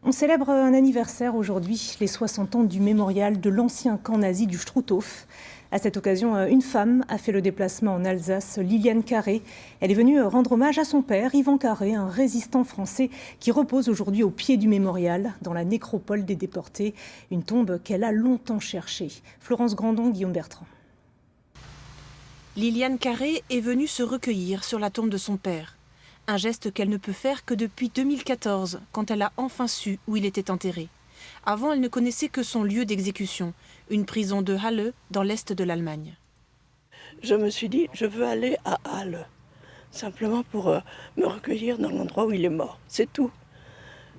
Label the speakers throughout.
Speaker 1: On célèbre un anniversaire aujourd'hui, les 60 ans du mémorial de l'ancien camp nazi du Struthof. À cette occasion, une femme a fait le déplacement en Alsace, Liliane Carré. Elle est venue rendre hommage à son père, Yvan Carré, un résistant français qui repose aujourd'hui au pied du mémorial, dans la nécropole des déportés, une tombe qu'elle a longtemps cherchée. Florence Grandon, Guillaume Bertrand.
Speaker 2: Liliane Carré est venue se recueillir sur la tombe de son père. Un geste qu'elle ne peut faire que depuis 2014, quand elle a enfin su où il était enterré. Avant, elle ne connaissait que son lieu d'exécution, une prison de Halle, dans l'est de l'Allemagne.
Speaker 3: Je me suis dit, je veux aller à Halle, simplement pour me recueillir dans l'endroit où il est mort. C'est tout.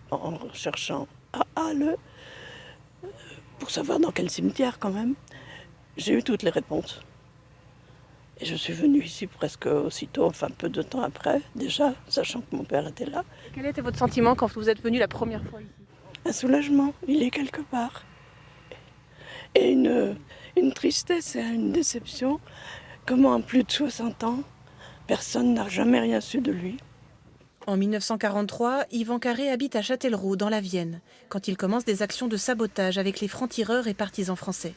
Speaker 3: En cherchant à Halle, pour savoir dans quel cimetière quand même, j'ai eu toutes les réponses. Et je suis venue ici presque aussitôt, enfin peu de temps après, déjà, sachant que mon père était là.
Speaker 2: Quel était votre sentiment quand vous êtes venu la première fois ici?
Speaker 3: Un soulagement, il est quelque part. Et une tristesse et une déception. Comment en plus de 60 ans, personne n'a jamais rien su de lui.
Speaker 2: En 1943, Yvan Carré habite à Châtellerault, dans la Vienne, quand il commence des actions de sabotage avec les francs-tireurs et partisans français.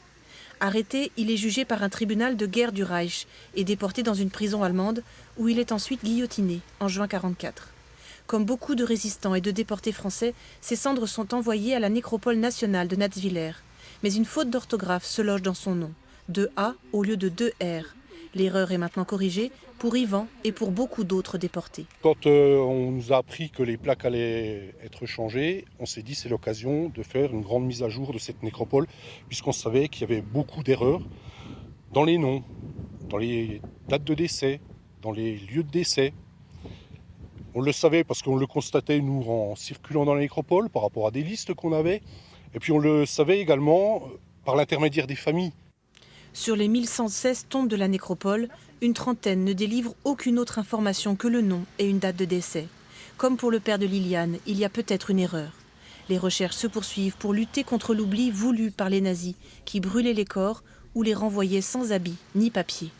Speaker 2: Arrêté, il est jugé par un tribunal de guerre du Reich et déporté dans une prison allemande où il est ensuite guillotiné en juin 1944. Comme beaucoup de résistants et de déportés français, ses cendres sont envoyées à la nécropole nationale de Natzwiller. Mais une faute d'orthographe se loge dans son nom, 2 A au lieu de 2 R. L'erreur est maintenant corrigée pour Yvan et pour beaucoup d'autres déportés.
Speaker 4: Quand on nous a appris que les plaques allaient être changées, on s'est dit c'est l'occasion de faire une grande mise à jour de cette nécropole, puisqu'on savait qu'il y avait beaucoup d'erreurs dans les noms, dans les dates de décès, dans les lieux de décès. On le savait parce qu'on le constatait, nous, en circulant dans la nécropole, par rapport à des listes qu'on avait. Et puis on le savait également par l'intermédiaire des familles.
Speaker 2: Sur les 1116 tombes de la nécropole, une trentaine ne délivrent aucune autre information que le nom et une date de décès. Comme pour le père de Liliane, il y a peut-être une erreur. Les recherches se poursuivent pour lutter contre l'oubli voulu par les nazis, qui brûlaient les corps ou les renvoyaient sans habit ni papier.